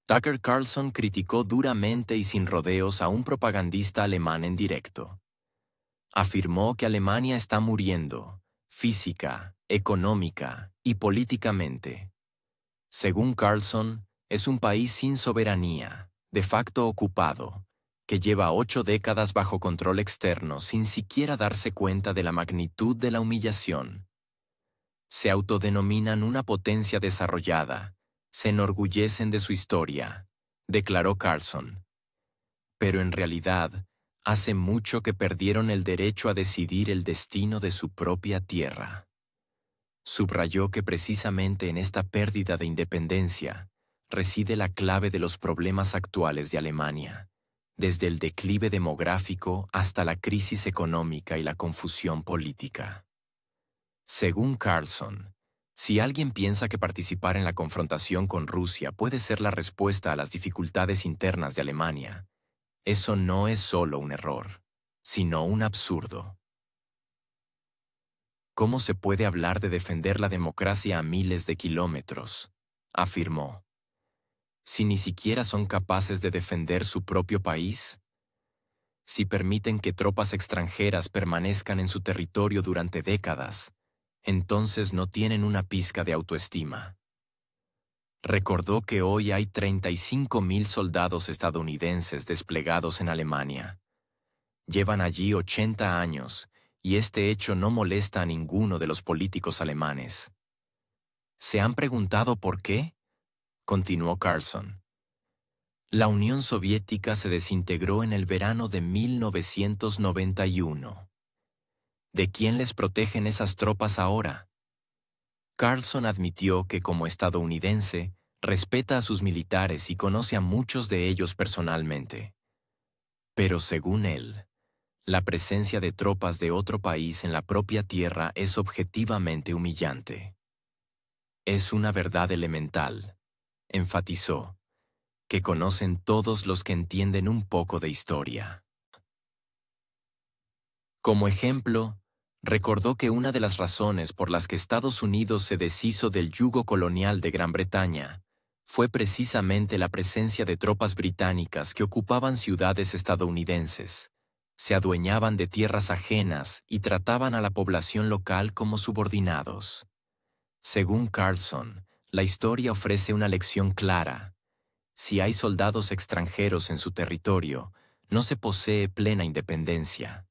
Tucker Carlson criticó duramente y sin rodeos a un propagandista alemán en directo. Afirmó que Alemania está muriendo, física, económica y políticamente. Según Carlson, es un país sin soberanía, de facto ocupado, que lleva 8 décadas bajo control externo sin siquiera darse cuenta de la magnitud de la humillación. Se autodenominan una potencia desarrollada, se enorgullecen de su historia, declaró Carlson. Pero en realidad, hace mucho que perdieron el derecho a decidir el destino de su propia tierra. Subrayó que precisamente en esta pérdida de independencia reside la clave de los problemas actuales de Alemania, desde el declive demográfico hasta la crisis económica y la confusión política. Según Carlson, si alguien piensa que participar en la confrontación con Rusia puede ser la respuesta a las dificultades internas de Alemania, eso no es solo un error, sino un absurdo. ¿Cómo se puede hablar de defender la democracia a miles de kilómetros?, afirmó. Si ni siquiera son capaces de defender su propio país, si permiten que tropas extranjeras permanezcan en su territorio durante décadas, entonces no tienen una pizca de autoestima. Recordó que hoy hay 35.000 soldados estadounidenses desplegados en Alemania. Llevan allí 80 años, y este hecho no molesta a ninguno de los políticos alemanes. ¿Se han preguntado por qué?, continuó Carlson. La Unión Soviética se desintegró en el verano de 1991. ¿De quién les protegen esas tropas ahora? Carlson admitió que como estadounidense, respeta a sus militares y conoce a muchos de ellos personalmente. Pero según él, la presencia de tropas de otro país en la propia tierra es objetivamente humillante. Es una verdad elemental, enfatizó, que conocen todos los que entienden un poco de historia. Como ejemplo, recordó que una de las razones por las que Estados Unidos se deshizo del yugo colonial de Gran Bretaña fue precisamente la presencia de tropas británicas que ocupaban ciudades estadounidenses, se adueñaban de tierras ajenas y trataban a la población local como subordinados. Según Carlson, la historia ofrece una lección clara. Si hay soldados extranjeros en su territorio, no se posee plena independencia.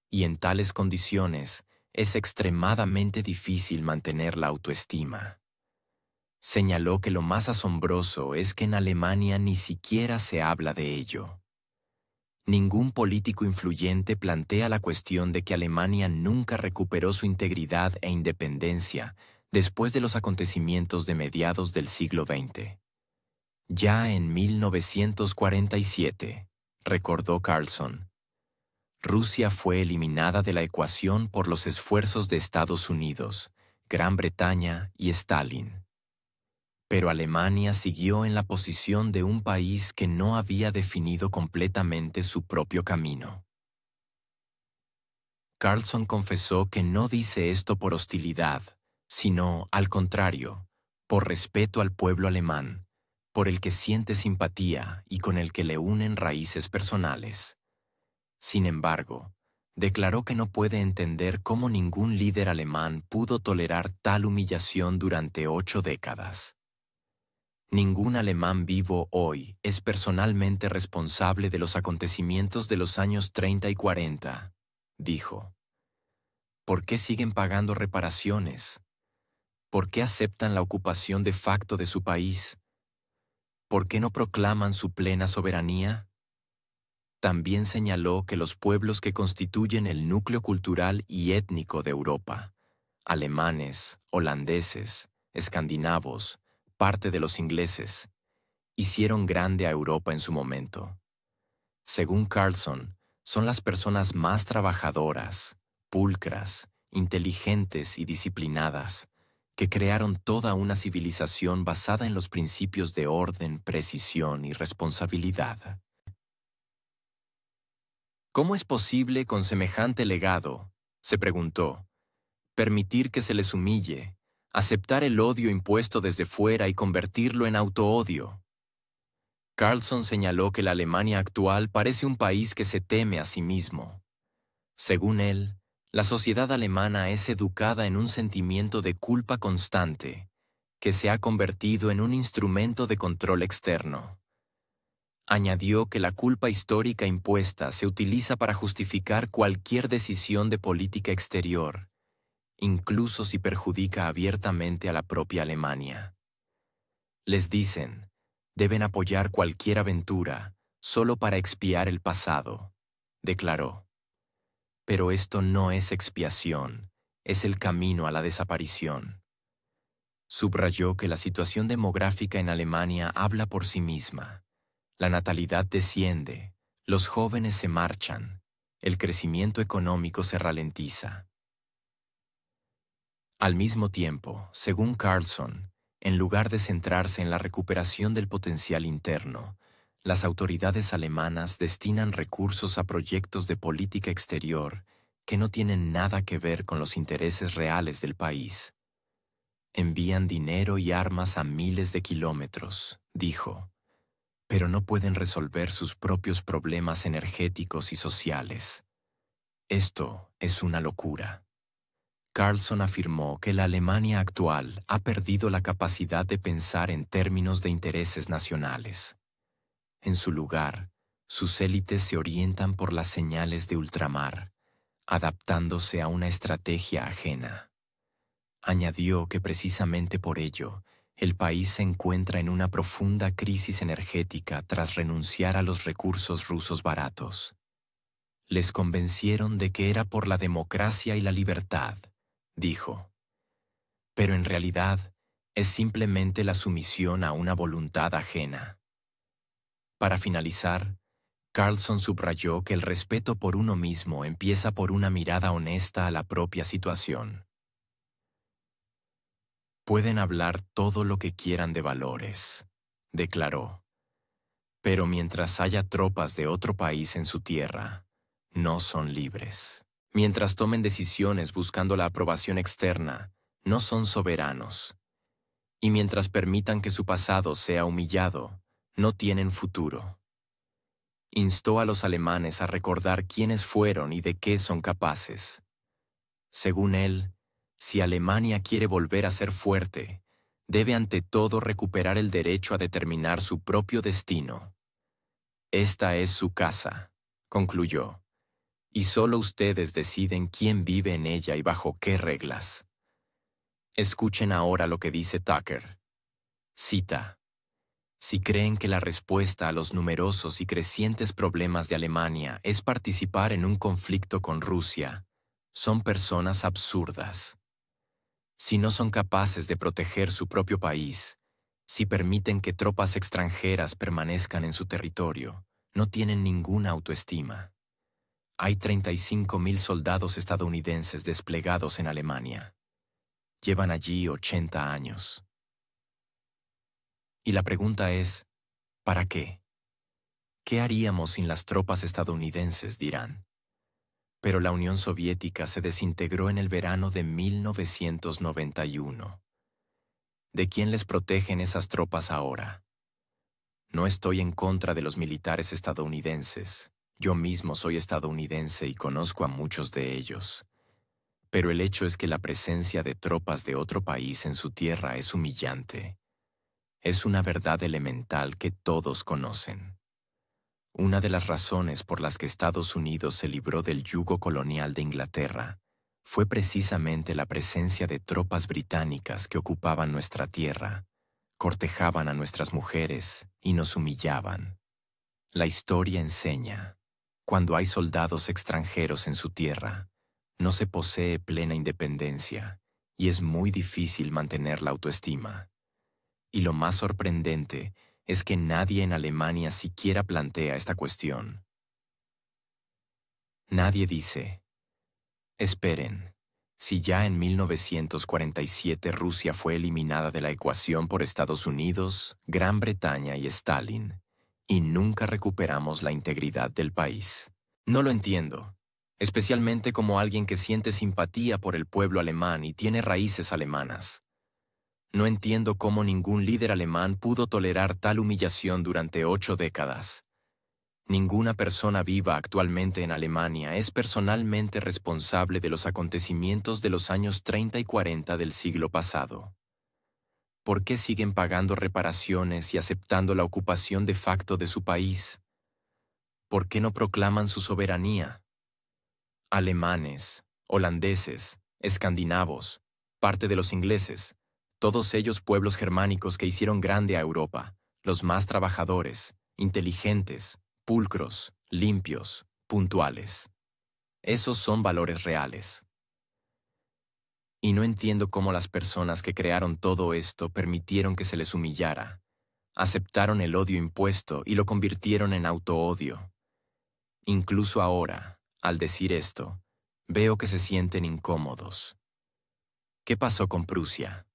Y en tales condiciones es extremadamente difícil mantener la autoestima. Señaló que lo más asombroso es que en Alemania ni siquiera se habla de ello. Ningún político influyente plantea la cuestión de que Alemania nunca recuperó su integridad e independencia después de los acontecimientos de mediados del siglo XX. Ya en 1947, recordó Carlson, Rusia fue eliminada de la ecuación por los esfuerzos de Estados Unidos, Gran Bretaña y Stalin. Pero Alemania siguió en la posición de un país que no había definido completamente su propio camino. Carlson confesó que no dice esto por hostilidad, sino, al contrario, por respeto al pueblo alemán, por el que siente simpatía y con el que le unen raíces personales. Sin embargo, declaró que no puede entender cómo ningún líder alemán pudo tolerar tal humillación durante 8 décadas. Ningún alemán vivo hoy es personalmente responsable de los acontecimientos de los años 30 y 40, dijo. ¿Por qué siguen pagando reparaciones? ¿Por qué aceptan la ocupación de facto de su país? ¿Por qué no proclaman su plena soberanía? También señaló que los pueblos que constituyen el núcleo cultural y étnico de Europa, alemanes, holandeses, escandinavos, parte de los ingleses, hicieron grande a Europa en su momento. Según Carlson, son las personas más trabajadoras, pulcras, inteligentes y disciplinadas, que crearon toda una civilización basada en los principios de orden, precisión y responsabilidad. ¿Cómo es posible con semejante legado, se preguntó, permitir que se les humille, aceptar el odio impuesto desde fuera y convertirlo en autoodio? Carlson señaló que la Alemania actual parece un país que se teme a sí mismo. Según él, la sociedad alemana es educada en un sentimiento de culpa constante, que se ha convertido en un instrumento de control externo. Añadió que la culpa histórica impuesta se utiliza para justificar cualquier decisión de política exterior, incluso si perjudica abiertamente a la propia Alemania. Les dicen, deben apoyar cualquier aventura solo para expiar el pasado, declaró. Pero esto no es expiación, es el camino a la desaparición. Subrayó que la situación demográfica en Alemania habla por sí misma. La natalidad desciende, los jóvenes se marchan, el crecimiento económico se ralentiza. Al mismo tiempo, según Carlson, en lugar de centrarse en la recuperación del potencial interno, las autoridades alemanas destinan recursos a proyectos de política exterior que no tienen nada que ver con los intereses reales del país. Envían dinero y armas a miles de kilómetros, dijo, pero no pueden resolver sus propios problemas energéticos y sociales. Esto es una locura. Carlson afirmó que la Alemania actual ha perdido la capacidad de pensar en términos de intereses nacionales. En su lugar, sus élites se orientan por las señales de ultramar, adaptándose a una estrategia ajena. Añadió que precisamente por ello, el país se encuentra en una profunda crisis energética tras renunciar a los recursos rusos baratos. Les convencieron de que era por la democracia y la libertad, dijo. Pero en realidad es simplemente la sumisión a una voluntad ajena. Para finalizar, Carlson subrayó que el respeto por uno mismo empieza por una mirada honesta a la propia situación. Pueden hablar todo lo que quieran de valores, declaró, pero mientras haya tropas de otro país en su tierra, no son libres. Mientras tomen decisiones buscando la aprobación externa, no son soberanos. Y mientras permitan que su pasado sea humillado, no tienen futuro. Instó a los alemanes a recordar quiénes fueron y de qué son capaces. Según él, si Alemania quiere volver a ser fuerte, debe ante todo recuperar el derecho a determinar su propio destino. Esta es su casa, concluyó, y solo ustedes deciden quién vive en ella y bajo qué reglas. Escuchen ahora lo que dice Tucker. Cita: si creen que la respuesta a los numerosos y crecientes problemas de Alemania es participar en un conflicto con Rusia, son personas absurdas. Si no son capaces de proteger su propio país, si permiten que tropas extranjeras permanezcan en su territorio, no tienen ninguna autoestima. Hay 35.000 soldados estadounidenses desplegados en Alemania. Llevan allí 80 años. Y la pregunta es, ¿para qué? ¿Qué haríamos sin las tropas estadounidenses?, dirán. Pero la Unión Soviética se desintegró en el verano de 1991. ¿De quién les protegen esas tropas ahora? No estoy en contra de los militares estadounidenses. Yo mismo soy estadounidense y conozco a muchos de ellos. Pero el hecho es que la presencia de tropas de otro país en su tierra es humillante. Es una verdad elemental que todos conocen. Una de las razones por las que Estados Unidos se libró del yugo colonial de Inglaterra fue precisamente la presencia de tropas británicas que ocupaban nuestra tierra, cortejaban a nuestras mujeres y nos humillaban. La historia enseña, cuando hay soldados extranjeros en su tierra, no se posee plena independencia y es muy difícil mantener la autoestima. Y lo más sorprendente es que nadie en Alemania siquiera plantea esta cuestión. Nadie dice, esperen, si ya en 1947 Rusia fue eliminada de la ecuación por Estados Unidos, Gran Bretaña y Stalin, y nunca recuperamos la integridad del país. No lo entiendo, especialmente como alguien que siente simpatía por el pueblo alemán y tiene raíces alemanas. No entiendo cómo ningún líder alemán pudo tolerar tal humillación durante 8 décadas. Ninguna persona viva actualmente en Alemania es personalmente responsable de los acontecimientos de los años 30 y 40 del siglo pasado. ¿Por qué siguen pagando reparaciones y aceptando la ocupación de facto de su país? ¿Por qué no proclaman su soberanía? Alemanes, holandeses, escandinavos, parte de los ingleses, todos ellos pueblos germánicos que hicieron grande a Europa, los más trabajadores, inteligentes, pulcros, limpios, puntuales. Esos son valores reales. Y no entiendo cómo las personas que crearon todo esto permitieron que se les humillara, aceptaron el odio impuesto y lo convirtieron en autoodio. Incluso ahora, al decir esto, veo que se sienten incómodos. ¿Qué pasó con Prusia?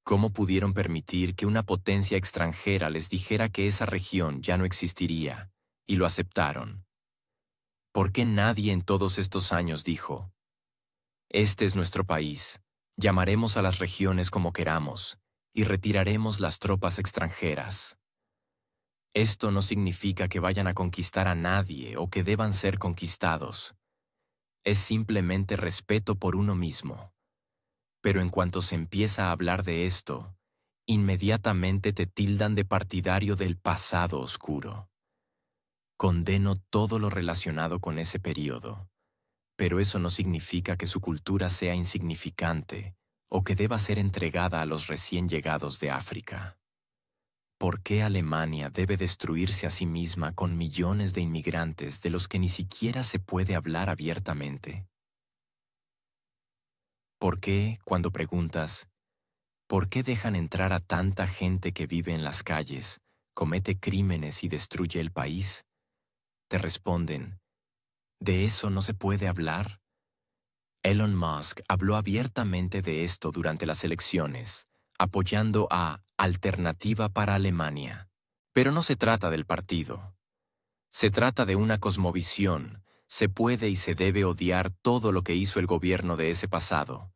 ¿Cómo pudieron permitir que una potencia extranjera les dijera que esa región ya no existiría, y lo aceptaron? ¿Por qué nadie en todos estos años dijo: este es nuestro país, llamaremos a las regiones como queramos, y retiraremos las tropas extranjeras? Esto no significa que vayan a conquistar a nadie o que deban ser conquistados. Es simplemente respeto por uno mismo. Pero en cuanto se empieza a hablar de esto, inmediatamente te tildan de partidario del pasado oscuro. Condeno todo lo relacionado con ese periodo, pero eso no significa que su cultura sea insignificante o que deba ser entregada a los recién llegados de África. ¿Por qué Alemania debe destruirse a sí misma con millones de inmigrantes de los que ni siquiera se puede hablar abiertamente? ¿Por qué, cuando preguntas, ¿por qué dejan entrar a tanta gente que vive en las calles, comete crímenes y destruye el país? Te responden: ¿de eso no se puede hablar? Elon Musk habló abiertamente de esto durante las elecciones, apoyando a Alternativa para Alemania. Pero no se trata del partido. Se trata de una cosmovisión. Se puede y se debe odiar todo lo que hizo el gobierno de ese pasado.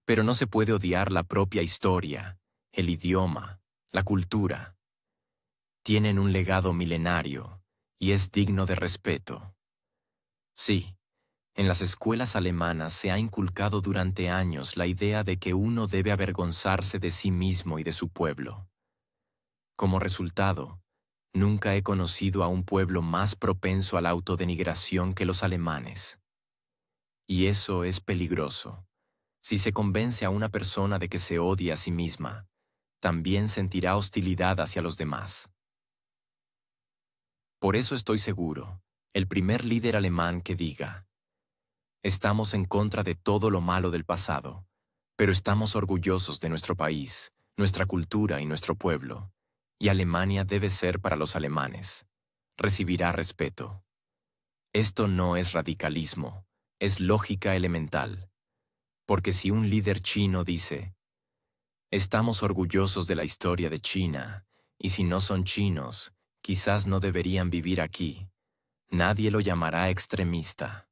Pero no se puede odiar la propia historia, el idioma, la cultura. Tienen un legado milenario y es digno de respeto. Sí, en las escuelas alemanas se ha inculcado durante años la idea de que uno debe avergonzarse de sí mismo y de su pueblo. Como resultado, nunca he conocido a un pueblo más propenso a la autodenigración que los alemanes. Y eso es peligroso. Si se convence a una persona de que se odia a sí misma, también sentirá hostilidad hacia los demás. Por eso estoy seguro, el primer líder alemán que diga: estamos en contra de todo lo malo del pasado, pero estamos orgullosos de nuestro país, nuestra cultura y nuestro pueblo, y Alemania debe ser para los alemanes. Recibirá respeto. Esto no es radicalismo, es lógica elemental. Porque si un líder chino dice: estamos orgullosos de la historia de China, y si no son chinos, quizás no deberían vivir aquí, nadie lo llamará extremista.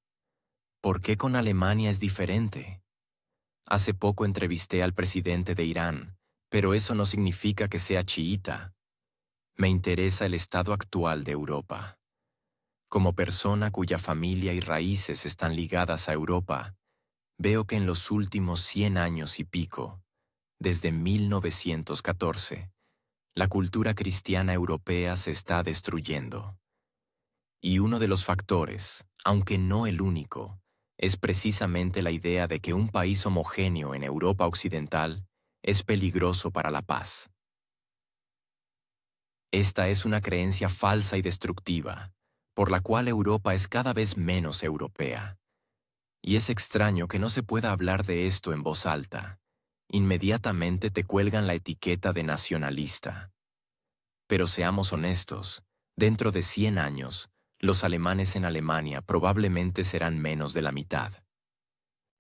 ¿Por qué con Alemania es diferente? Hace poco entrevisté al presidente de Irán, pero eso no significa que sea chiita. Me interesa el estado actual de Europa. Como persona cuya familia y raíces están ligadas a Europa, veo que en los últimos 100 años y pico, desde 1914, la cultura cristiana europea se está destruyendo. Y uno de los factores, aunque no el único, es precisamente la idea de que un país homogéneo en Europa Occidental es peligroso para la paz. Esta es una creencia falsa y destructiva, por la cual Europa es cada vez menos europea. Y es extraño que no se pueda hablar de esto en voz alta. Inmediatamente te cuelgan la etiqueta de nacionalista. Pero seamos honestos, dentro de 100 años, los alemanes en Alemania probablemente serán menos de la mitad.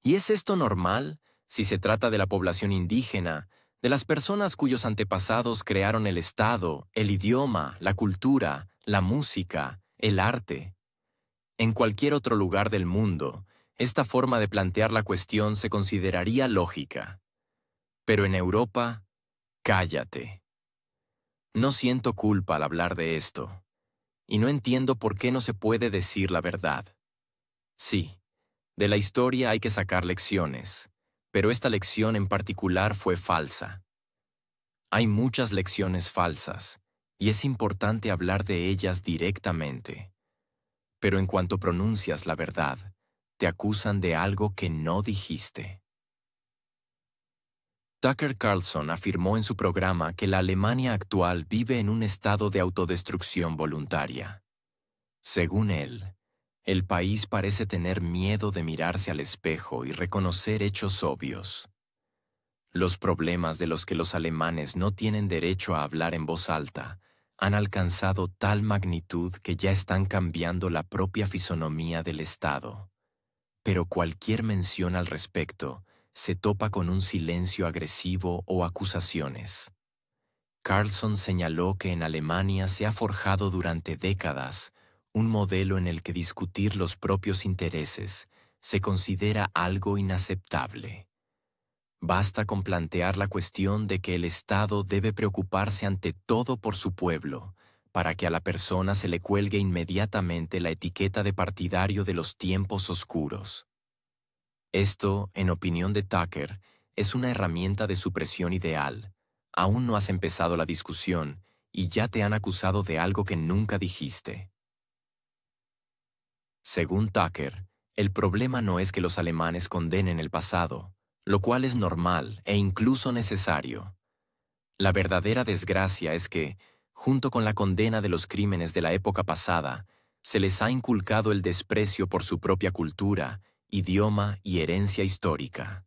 ¿Y es esto normal si se trata de la población indígena, de las personas cuyos antepasados crearon el Estado, el idioma, la cultura, la música, el arte? En cualquier otro lugar del mundo, esta forma de plantear la cuestión se consideraría lógica. Pero en Europa, cállate. No siento culpa al hablar de esto, y no entiendo por qué no se puede decir la verdad. Sí, de la historia hay que sacar lecciones, pero esta lección en particular fue falsa. Hay muchas lecciones falsas, y es importante hablar de ellas directamente. Pero en cuanto pronuncias la verdad, te acusan de algo que no dijiste. Tucker Carlson afirmó en su programa que la Alemania actual vive en un estado de autodestrucción voluntaria. Según él, el país parece tener miedo de mirarse al espejo y reconocer hechos obvios. Los problemas de los que los alemanes no tienen derecho a hablar en voz alta han alcanzado tal magnitud que ya están cambiando la propia fisonomía del Estado. Pero cualquier mención al respecto se topa con un silencio agresivo o acusaciones. Carlson señaló que en Alemania se ha forjado durante décadas un modelo en el que discutir los propios intereses se considera algo inaceptable. Basta con plantear la cuestión de que el Estado debe preocuparse ante todo por su pueblo, para que a la persona se le cuelgue inmediatamente la etiqueta de partidario de los tiempos oscuros. Esto, en opinión de Tucker, es una herramienta de supresión ideal. Aún no has empezado la discusión y ya te han acusado de algo que nunca dijiste. Según Tucker, el problema no es que los alemanes condenen el pasado, lo cual es normal e incluso necesario. La verdadera desgracia es que, junto con la condena de los crímenes de la época pasada, se les ha inculcado el desprecio por su propia cultura, idioma y herencia histórica.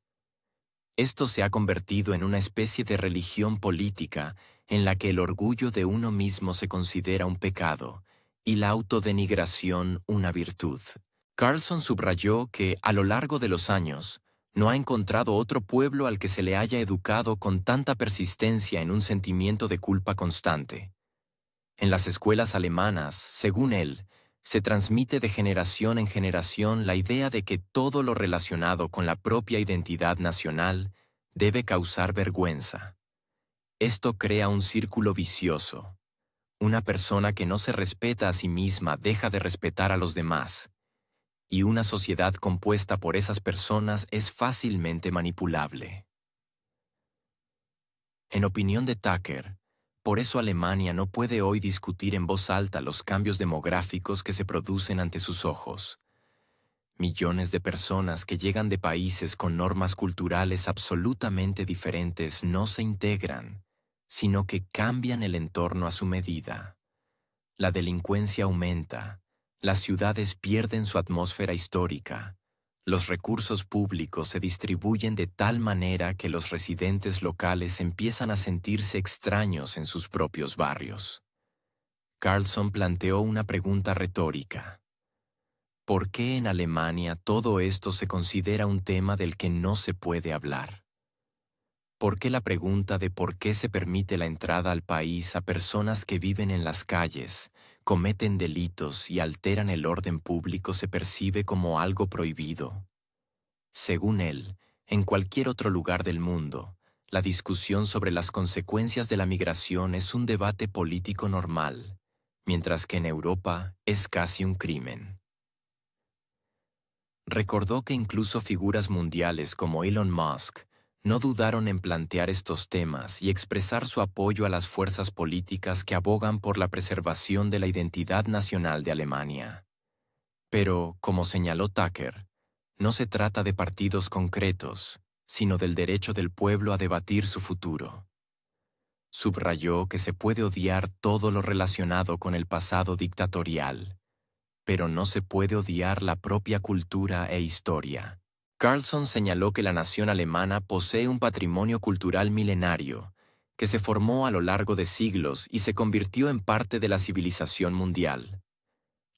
Esto se ha convertido en una especie de religión política en la que el orgullo de uno mismo se considera un pecado y la autodenigración una virtud. Carlson subrayó que, a lo largo de los años, no ha encontrado otro pueblo al que se le haya educado con tanta persistencia en un sentimiento de culpa constante. En las escuelas alemanas, según él, se transmite de generación en generación la idea de que todo lo relacionado con la propia identidad nacional debe causar vergüenza. Esto crea un círculo vicioso. Una persona que no se respeta a sí misma deja de respetar a los demás, y una sociedad compuesta por esas personas es fácilmente manipulable. En opinión de Tucker, por eso Alemania no puede hoy discutir en voz alta los cambios demográficos que se producen ante sus ojos. Millones de personas que llegan de países con normas culturales absolutamente diferentes no se integran, sino que cambian el entorno a su medida. La delincuencia aumenta, las ciudades pierden su atmósfera histórica, los recursos públicos se distribuyen de tal manera que los residentes locales empiezan a sentirse extraños en sus propios barrios. Carlson planteó una pregunta retórica. ¿Por qué en Alemania todo esto se considera un tema del que no se puede hablar? ¿Por qué la pregunta de por qué se permite la entrada al país a personas que viven en las calles, cometen delitos y alteran el orden público se percibe como algo prohibido? Según él, en cualquier otro lugar del mundo, la discusión sobre las consecuencias de la migración es un debate político normal, mientras que en Europa es casi un crimen. Recordó que incluso figuras mundiales como Elon Musk no dudaron en plantear estos temas y expresar su apoyo a las fuerzas políticas que abogan por la preservación de la identidad nacional de Alemania. Pero, como señaló Tucker, no se trata de partidos concretos, sino del derecho del pueblo a debatir su futuro. Subrayó que se puede odiar todo lo relacionado con el pasado dictatorial, pero no se puede odiar la propia cultura e historia. Carlson señaló que la nación alemana posee un patrimonio cultural milenario, que se formó a lo largo de siglos y se convirtió en parte de la civilización mundial.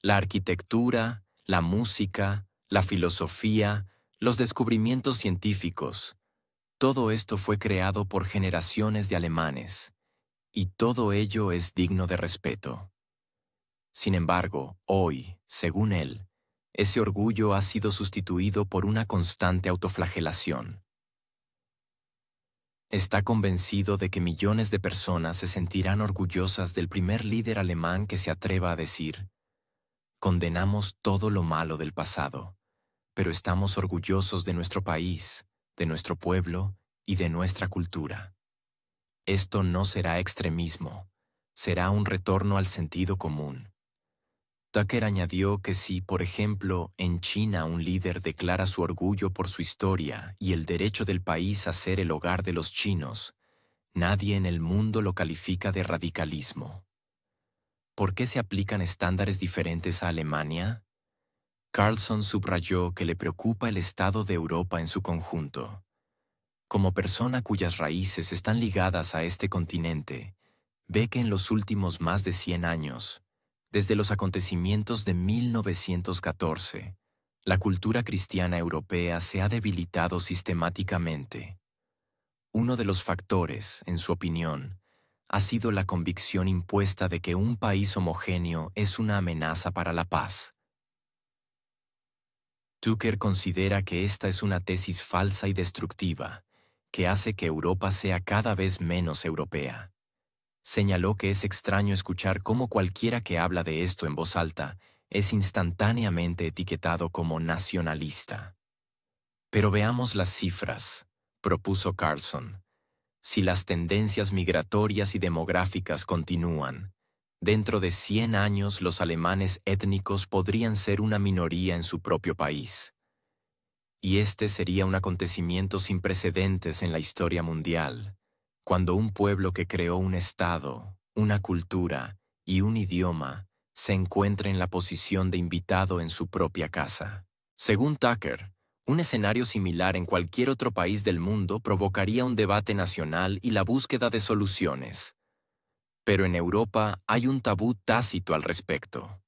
La arquitectura, la música, la filosofía, los descubrimientos científicos, todo esto fue creado por generaciones de alemanes, y todo ello es digno de respeto. Sin embargo, hoy, según él, ese orgullo ha sido sustituido por una constante autoflagelación. Está convencido de que millones de personas se sentirán orgullosas del primer líder alemán que se atreva a decir: condenamos todo lo malo del pasado, pero estamos orgullosos de nuestro país, de nuestro pueblo y de nuestra cultura. Esto no será extremismo, será un retorno al sentido común. Tucker añadió que si, por ejemplo, en China un líder declara su orgullo por su historia y el derecho del país a ser el hogar de los chinos, nadie en el mundo lo califica de radicalismo. ¿Por qué se aplican estándares diferentes a Alemania? Carlson subrayó que le preocupa el estado de Europa en su conjunto. Como persona cuyas raíces están ligadas a este continente, ve que en los últimos más de 100 años, desde los acontecimientos de 1914, la cultura cristiana europea se ha debilitado sistemáticamente. Uno de los factores, en su opinión, ha sido la convicción impuesta de que un país homogéneo es una amenaza para la paz. Tucker considera que esta es una tesis falsa y destructiva, que hace que Europa sea cada vez menos europea. Señaló que es extraño escuchar cómo cualquiera que habla de esto en voz alta es instantáneamente etiquetado como nacionalista. Pero veamos las cifras, propuso Carlson. Si las tendencias migratorias y demográficas continúan, dentro de 100 años los alemanes étnicos podrían ser una minoría en su propio país. Y este sería un acontecimiento sin precedentes en la historia mundial, cuando un pueblo que creó un estado, una cultura y un idioma se encuentra en la posición de invitado en su propia casa. Según Tucker, un escenario similar en cualquier otro país del mundo provocaría un debate nacional y la búsqueda de soluciones. Pero en Europa hay un tabú tácito al respecto.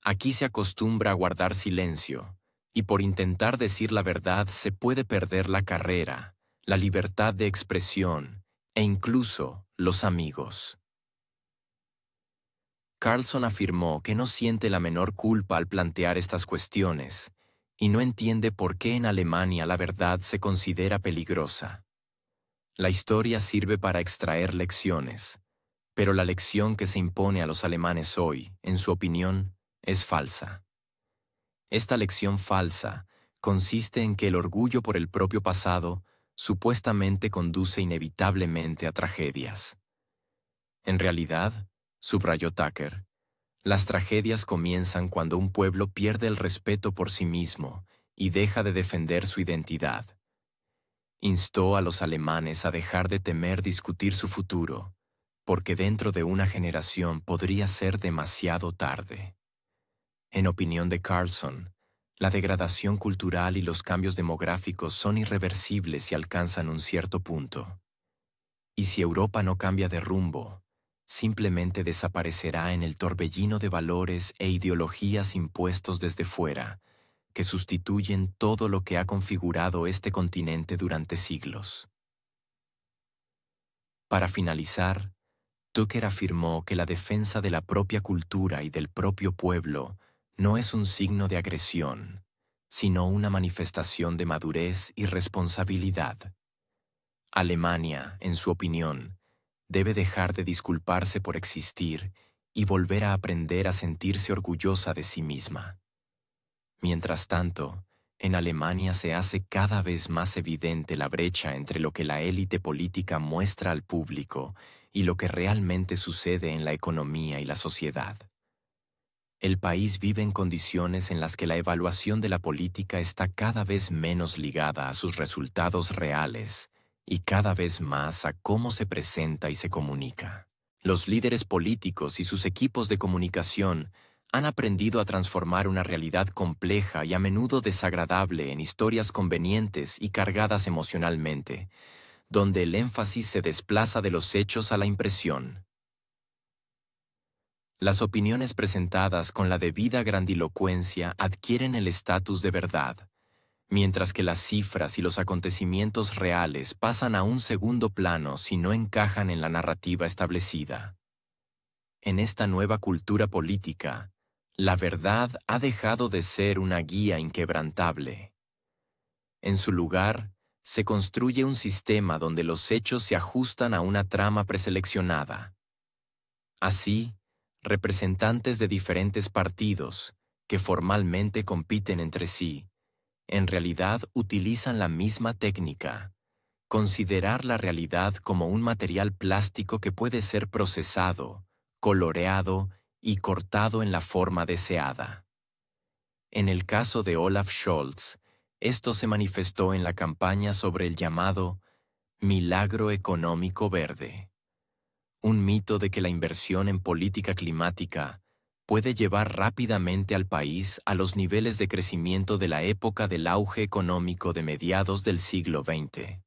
Aquí se acostumbra a guardar silencio, y por intentar decir la verdad se puede perder la carrera, la libertad de expresión e incluso los amigos. Carlson afirmó que no siente la menor culpa al plantear estas cuestiones y no entiende por qué en Alemania la verdad se considera peligrosa. La historia sirve para extraer lecciones, pero la lección que se impone a los alemanes hoy, en su opinión, es falsa. Esta lección falsa consiste en que el orgullo por el propio pasado supuestamente conduce inevitablemente a tragedias. En realidad, subrayó Tucker, las tragedias comienzan cuando un pueblo pierde el respeto por sí mismo y deja de defender su identidad. Instó a los alemanes a dejar de temer discutir su futuro, porque dentro de una generación podría ser demasiado tarde. En opinión de Carlson, la degradación cultural y los cambios demográficos son irreversibles si alcanzan un cierto punto. Y si Europa no cambia de rumbo, simplemente desaparecerá en el torbellino de valores e ideologías impuestos desde fuera, que sustituyen todo lo que ha configurado este continente durante siglos. Para finalizar, Tucker afirmó que la defensa de la propia cultura y del propio pueblo no es un signo de agresión, sino una manifestación de madurez y responsabilidad. Alemania, en su opinión, debe dejar de disculparse por existir y volver a aprender a sentirse orgullosa de sí misma. Mientras tanto, en Alemania se hace cada vez más evidente la brecha entre lo que la élite política muestra al público y lo que realmente sucede en la economía y la sociedad. El país vive en condiciones en las que la evaluación de la política está cada vez menos ligada a sus resultados reales y cada vez más a cómo se presenta y se comunica. Los líderes políticos y sus equipos de comunicación han aprendido a transformar una realidad compleja y a menudo desagradable en historias convenientes y cargadas emocionalmente, donde el énfasis se desplaza de los hechos a la impresión. Las opiniones presentadas con la debida grandilocuencia adquieren el estatus de verdad, mientras que las cifras y los acontecimientos reales pasan a un segundo plano si no encajan en la narrativa establecida. En esta nueva cultura política, la verdad ha dejado de ser una guía inquebrantable. En su lugar, se construye un sistema donde los hechos se ajustan a una trama preseleccionada. Así, representantes de diferentes partidos, que formalmente compiten entre sí, en realidad utilizan la misma técnica: considerar la realidad como un material plástico que puede ser procesado, coloreado y cortado en la forma deseada. En el caso de Olaf Scholz, esto se manifestó en la campaña sobre el llamado milagro económico verde, un mito de que la inversión en política climática puede llevar rápidamente al país a los niveles de crecimiento de la época del auge económico de mediados del siglo XX.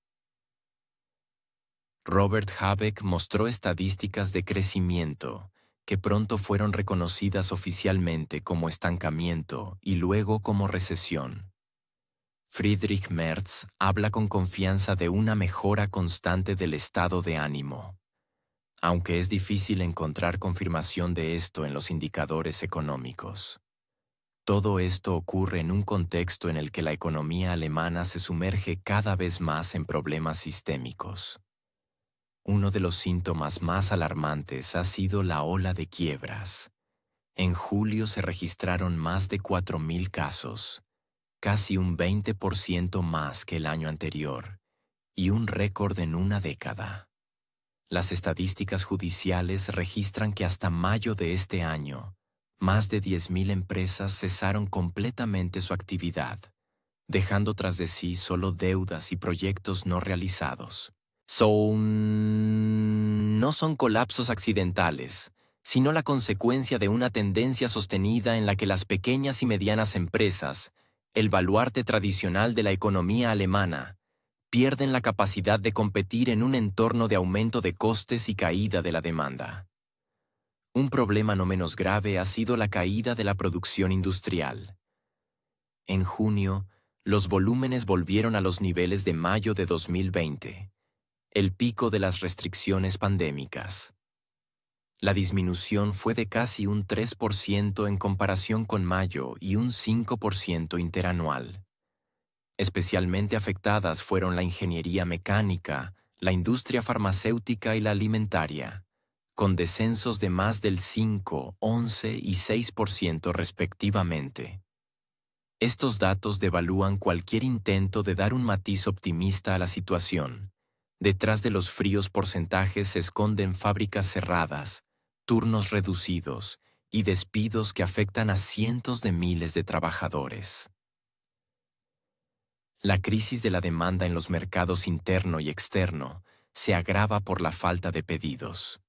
Robert Habeck mostró estadísticas de crecimiento que pronto fueron reconocidas oficialmente como estancamiento y luego como recesión. Friedrich Merz habla con confianza de una mejora constante del estado de ánimo, aunque es difícil encontrar confirmación de esto en los indicadores económicos. Todo esto ocurre en un contexto en el que la economía alemana se sumerge cada vez más en problemas sistémicos. Uno de los síntomas más alarmantes ha sido la ola de quiebras. En julio se registraron más de 4.000 casos, casi un 20% más que el año anterior, y un récord en una década. Las estadísticas judiciales registran que hasta mayo de este año, más de 10.000 empresas cesaron completamente su actividad, dejando tras de sí solo deudas y proyectos no realizados. No son colapsos accidentales, sino la consecuencia de una tendencia sostenida en la que las pequeñas y medianas empresas, el baluarte tradicional de la economía alemana, pierden la capacidad de competir en un entorno de aumento de costes y caída de la demanda. Un problema no menos grave ha sido la caída de la producción industrial. En junio, los volúmenes volvieron a los niveles de mayo de 2020. El pico de las restricciones pandémicas. La disminución fue de casi un 3% en comparación con mayo y un 5% interanual. Especialmente afectadas fueron la ingeniería mecánica, la industria farmacéutica y la alimentaria, con descensos de más del 5, 11 y 6% respectivamente. Estos datos devalúan cualquier intento de dar un matiz optimista a la situación. Detrás de los fríos porcentajes se esconden fábricas cerradas, turnos reducidos y despidos que afectan a cientos de miles de trabajadores. La crisis de la demanda en los mercados interno y externo se agrava por la falta de pedidos.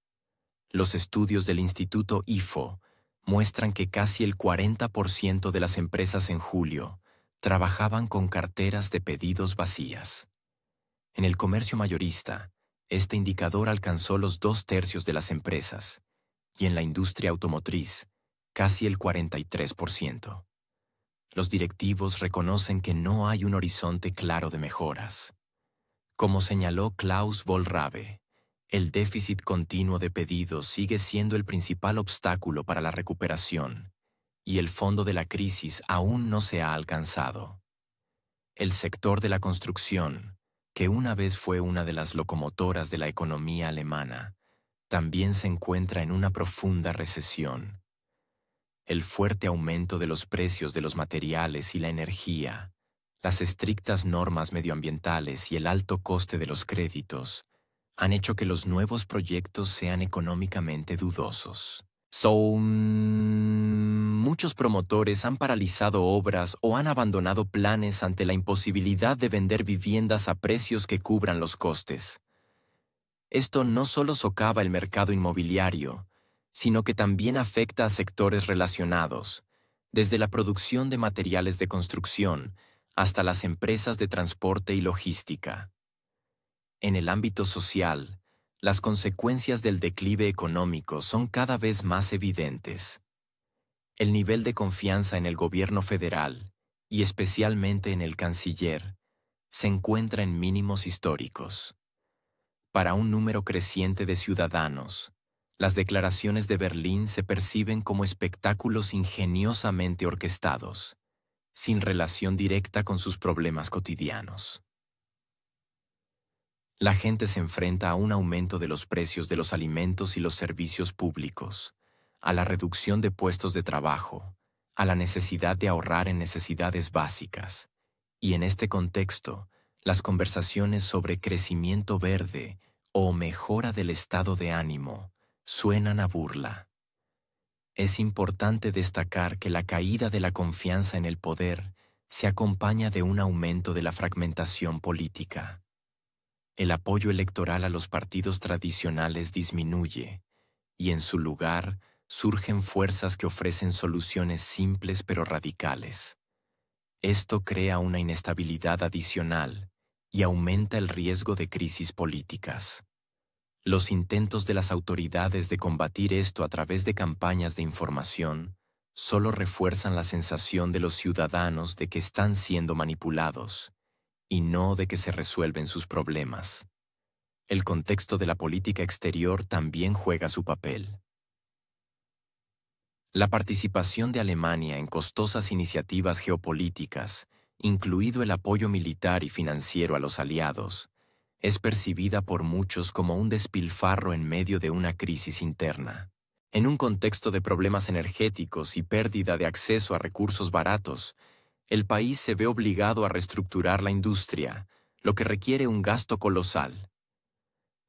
Los estudios del Instituto IFO muestran que casi el 40% de las empresas en julio trabajaban con carteras de pedidos vacías. En el comercio mayorista, este indicador alcanzó los 2/3 de las empresas, y en la industria automotriz, casi el 43%. Los directivos reconocen que no hay un horizonte claro de mejoras. Como señaló Klaus Wohlrabe, el déficit continuo de pedidos sigue siendo el principal obstáculo para la recuperación, y el fondo de la crisis aún no se ha alcanzado. El sector de la construcción, que una vez fue una de las locomotoras de la economía alemana, también se encuentra en una profunda recesión. El fuerte aumento de los precios de los materiales y la energía, las estrictas normas medioambientales y el alto coste de los créditos han hecho que los nuevos proyectos sean económicamente dudosos. Muchos promotores han paralizado obras o han abandonado planes ante la imposibilidad de vender viviendas a precios que cubran los costes. Esto no solo socava el mercado inmobiliario, sino que también afecta a sectores relacionados, desde la producción de materiales de construcción hasta las empresas de transporte y logística. En el ámbito social, las consecuencias del declive económico son cada vez más evidentes. El nivel de confianza en el gobierno federal, y especialmente en el canciller, se encuentra en mínimos históricos. Para un número creciente de ciudadanos, las declaraciones de Berlín se perciben como espectáculos ingeniosamente orquestados, sin relación directa con sus problemas cotidianos. La gente se enfrenta a un aumento de los precios de los alimentos y los servicios públicos, a la reducción de puestos de trabajo, a la necesidad de ahorrar en necesidades básicas. Y en este contexto, las conversaciones sobre crecimiento verde o mejora del estado de ánimo suenan a burla. Es importante destacar que la caída de la confianza en el poder se acompaña de un aumento de la fragmentación política. El apoyo electoral a los partidos tradicionales disminuye, y en su lugar surgen fuerzas que ofrecen soluciones simples pero radicales. Esto crea una inestabilidad adicional y aumenta el riesgo de crisis políticas. Los intentos de las autoridades de combatir esto a través de campañas de información solo refuerzan la sensación de los ciudadanos de que están siendo manipulados y no de que se resuelven sus problemas. El contexto de la política exterior también juega su papel. La participación de Alemania en costosas iniciativas geopolíticas, incluido el apoyo militar y financiero a los aliados, es percibida por muchos como un despilfarro en medio de una crisis interna. En un contexto de problemas energéticos y pérdida de acceso a recursos baratos, el país se ve obligado a reestructurar la industria, lo que requiere un gasto colosal.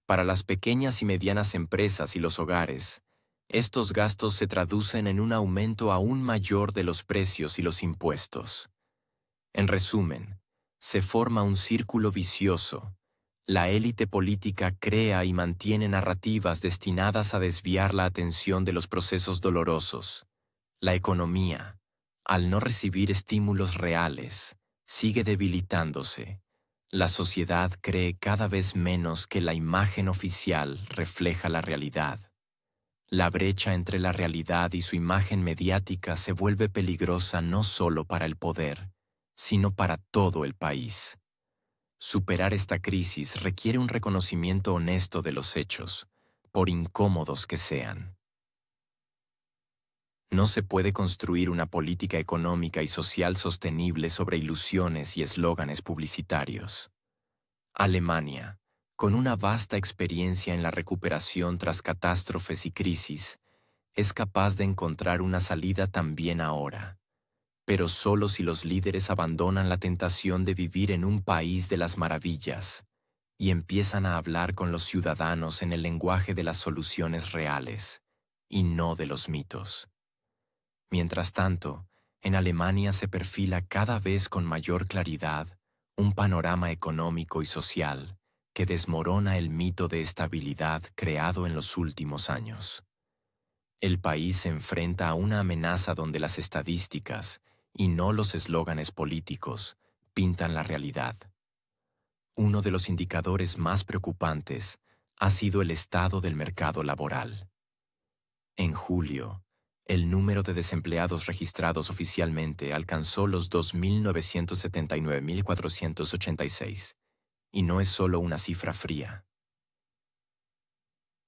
Para las pequeñas y medianas empresas y los hogares, estos gastos se traducen en un aumento aún mayor de los precios y los impuestos. En resumen, se forma un círculo vicioso. La élite política crea y mantiene narrativas destinadas a desviar la atención de los procesos dolorosos. La economía, al no recibir estímulos reales, sigue debilitándose. La sociedad cree cada vez menos que la imagen oficial refleja la realidad. La brecha entre la realidad y su imagen mediática se vuelve peligrosa no solo para el poder, sino para todo el país. Superar esta crisis requiere un reconocimiento honesto de los hechos, por incómodos que sean. No se puede construir una política económica y social sostenible sobre ilusiones y eslóganes publicitarios. Alemania, con una vasta experiencia en la recuperación tras catástrofes y crisis, es capaz de encontrar una salida también ahora. Pero solo si los líderes abandonan la tentación de vivir en un país de las maravillas y empiezan a hablar con los ciudadanos en el lenguaje de las soluciones reales y no de los mitos. Mientras tanto, en Alemania se perfila cada vez con mayor claridad un panorama económico y social que desmorona el mito de estabilidad creado en los últimos años. El país se enfrenta a una amenaza donde las estadísticas, y no los eslóganes políticos, pintan la realidad. Uno de los indicadores más preocupantes ha sido el estado del mercado laboral. En julio, el número de desempleados registrados oficialmente alcanzó los 2.979.486, y no es solo una cifra fría.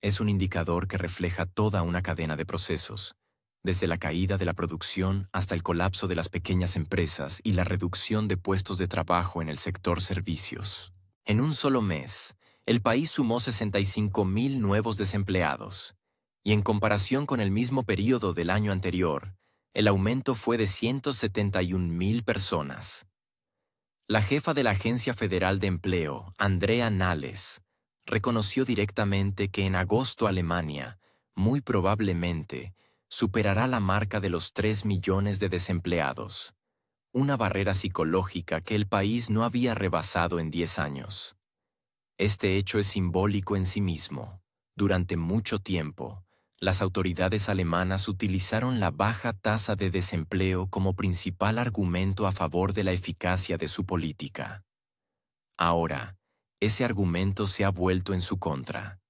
Es un indicador que refleja toda una cadena de procesos, desde la caída de la producción hasta el colapso de las pequeñas empresas y la reducción de puestos de trabajo en el sector servicios. En un solo mes, el país sumó 65.000 nuevos desempleados, y en comparación con el mismo período del año anterior, el aumento fue de 171.000 personas. La jefa de la Agencia Federal de Empleo, Andrea Nahles, reconoció directamente que en agosto Alemania, muy probablemente, superará la marca de los 3 millones de desempleados, una barrera psicológica que el país no había rebasado en 10 años. Este hecho es simbólico en sí mismo. Durante mucho tiempo, las autoridades alemanas utilizaron la baja tasa de desempleo como principal argumento a favor de la eficacia de su política. Ahora, ese argumento se ha vuelto en su contra.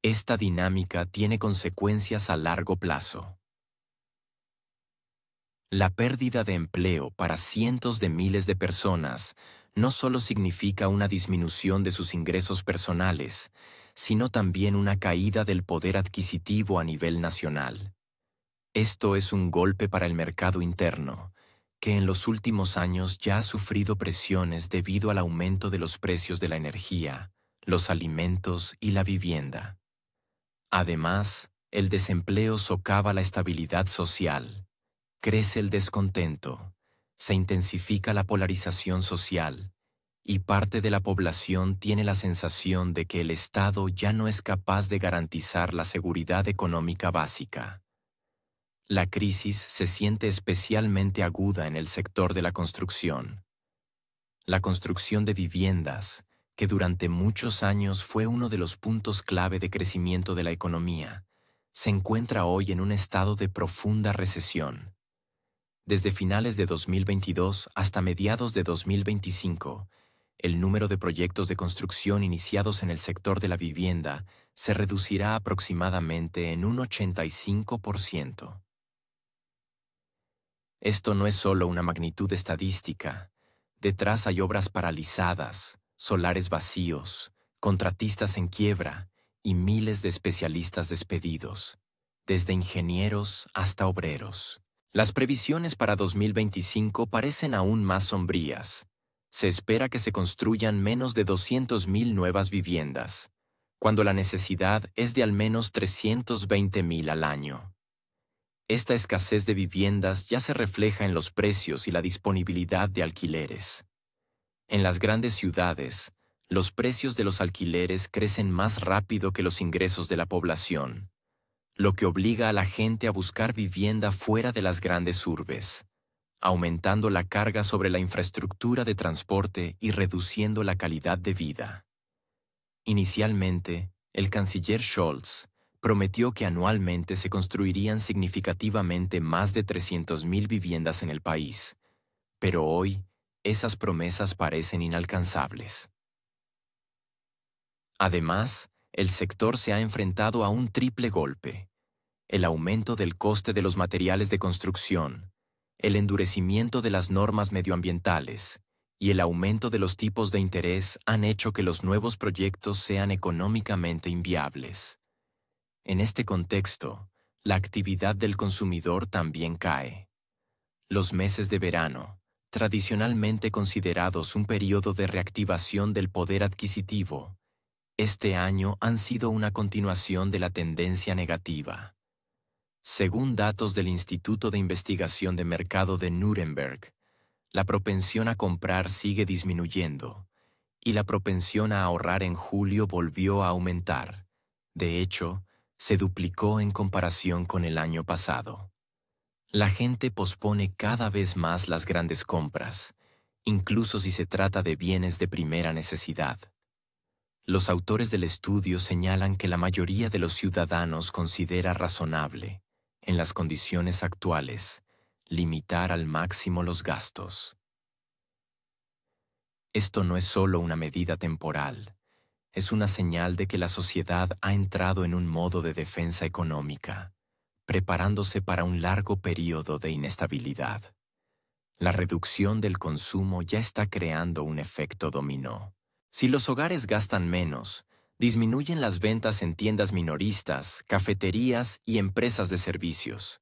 Esta dinámica tiene consecuencias a largo plazo. La pérdida de empleo para cientos de miles de personas no solo significa una disminución de sus ingresos personales, sino también una caída del poder adquisitivo a nivel nacional. Esto es un golpe para el mercado interno, que en los últimos años ya ha sufrido presiones debido al aumento de los precios de la energía, los alimentos y la vivienda. Además, el desempleo socava la estabilidad social, crece el descontento, se intensifica la polarización social, y parte de la población tiene la sensación de que el Estado ya no es capaz de garantizar la seguridad económica básica. La crisis se siente especialmente aguda en el sector de la construcción. La construcción de viviendas, que durante muchos años fue uno de los puntos clave de crecimiento de la economía, se encuentra hoy en un estado de profunda recesión. Desde finales de 2022 hasta mediados de 2025, el número de proyectos de construcción iniciados en el sector de la vivienda se reducirá aproximadamente en un 85%. Esto no es solo una magnitud estadística. Detrás hay obras paralizadas, solares vacíos, contratistas en quiebra y miles de especialistas despedidos, desde ingenieros hasta obreros. Las previsiones para 2025 parecen aún más sombrías. Se espera que se construyan menos de 200.000 nuevas viviendas, cuando la necesidad es de al menos 320.000 al año. Esta escasez de viviendas ya se refleja en los precios y la disponibilidad de alquileres. En las grandes ciudades, los precios de los alquileres crecen más rápido que los ingresos de la población, lo que obliga a la gente a buscar vivienda fuera de las grandes urbes, aumentando la carga sobre la infraestructura de transporte y reduciendo la calidad de vida. Inicialmente, el canciller Scholz prometió que anualmente se construirían significativamente más de 300.000 viviendas en el país, pero hoy esas promesas parecen inalcanzables. Además, el sector se ha enfrentado a un triple golpe: el aumento del coste de los materiales de construcción, el endurecimiento de las normas medioambientales y el aumento de los tipos de interés han hecho que los nuevos proyectos sean económicamente inviables. En este contexto, la actividad del consumidor también cae. Los meses de verano, tradicionalmente considerados un periodo de reactivación del poder adquisitivo, este año han sido una continuación de la tendencia negativa. Según datos del Instituto de Investigación de Mercado de Nuremberg, la propensión a comprar sigue disminuyendo, y la propensión a ahorrar en julio volvió a aumentar. De hecho, se duplicó en comparación con el año pasado. La gente pospone cada vez más las grandes compras, incluso si se trata de bienes de primera necesidad. Los autores del estudio señalan que la mayoría de los ciudadanos considera razonable, en las condiciones actuales, limitar al máximo los gastos. Esto no es solo una medida temporal, es una señal de que la sociedad ha entrado en un modo de defensa económica, preparándose para un largo periodo de inestabilidad. La reducción del consumo ya está creando un efecto dominó. Si los hogares gastan menos, disminuyen las ventas en tiendas minoristas, cafeterías y empresas de servicios.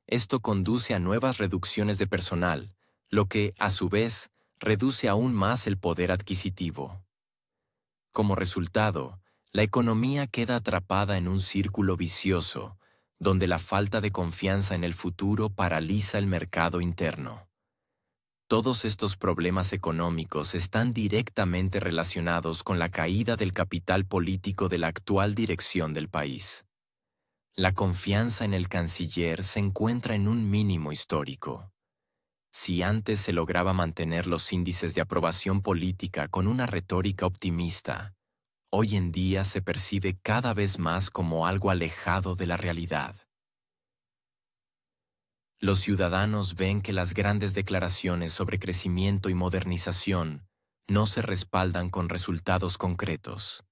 Esto conduce a nuevas reducciones de personal, lo que, a su vez, reduce aún más el poder adquisitivo. Como resultado, la economía queda atrapada en un círculo vicioso, donde la falta de confianza en el futuro paraliza el mercado interno. Todos estos problemas económicos están directamente relacionados con la caída del capital político de la actual dirección del país. La confianza en el canciller se encuentra en un mínimo histórico. Si antes se lograba mantener los índices de aprobación política con una retórica optimista, hoy en día se percibe cada vez más como algo alejado de la realidad. Los ciudadanos ven que las grandes declaraciones sobre crecimiento y modernización no se respaldan con resultados concretos.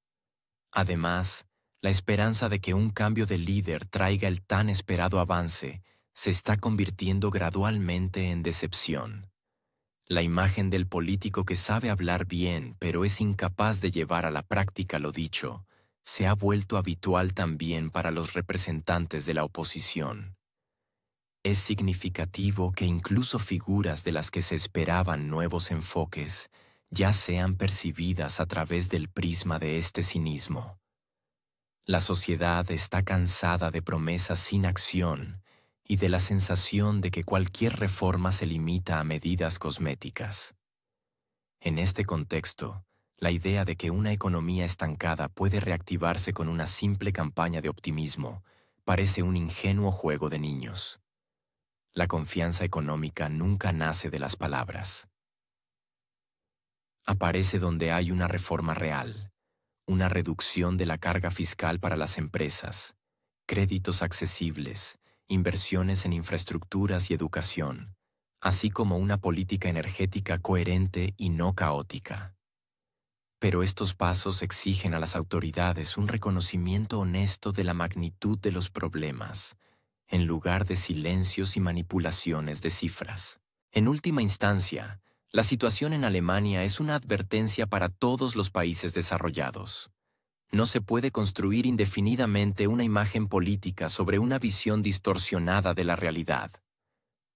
Además, la esperanza de que un cambio de líder traiga el tan esperado avance se está convirtiendo gradualmente en decepción. La imagen del político que sabe hablar bien pero es incapaz de llevar a la práctica lo dicho, se ha vuelto habitual también para los representantes de la oposición. Es significativo que incluso figuras de las que se esperaban nuevos enfoques ya sean percibidas a través del prisma de este cinismo. La sociedad está cansada de promesas sin acción y de la sensación de que cualquier reforma se limita a medidas cosméticas. En este contexto, la idea de que una economía estancada puede reactivarse con una simple campaña de optimismo parece un ingenuo juego de niños. La confianza económica nunca nace de las palabras. Aparece donde hay una reforma real, una reducción de la carga fiscal para las empresas, créditos accesibles, inversiones en infraestructuras y educación, así como una política energética coherente y no caótica. Pero estos pasos exigen a las autoridades un reconocimiento honesto de la magnitud de los problemas, en lugar de silencios y manipulaciones de cifras. En última instancia, la situación en Alemania es una advertencia para todos los países desarrollados. No se puede construir indefinidamente una imagen política sobre una visión distorsionada de la realidad.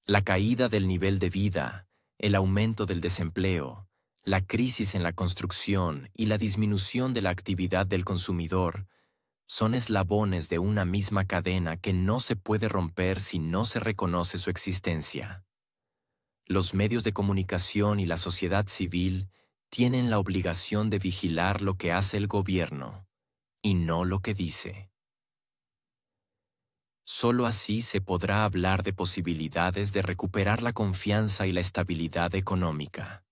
La caída del nivel de vida, el aumento del desempleo, la crisis en la construcción y la disminución de la actividad del consumidor son eslabones de una misma cadena que no se puede romper si no se reconoce su existencia. Los medios de comunicación y la sociedad civil tienen la obligación de vigilar lo que hace el gobierno y no lo que dice. Solo así se podrá hablar de posibilidades de recuperar la confianza y la estabilidad económica.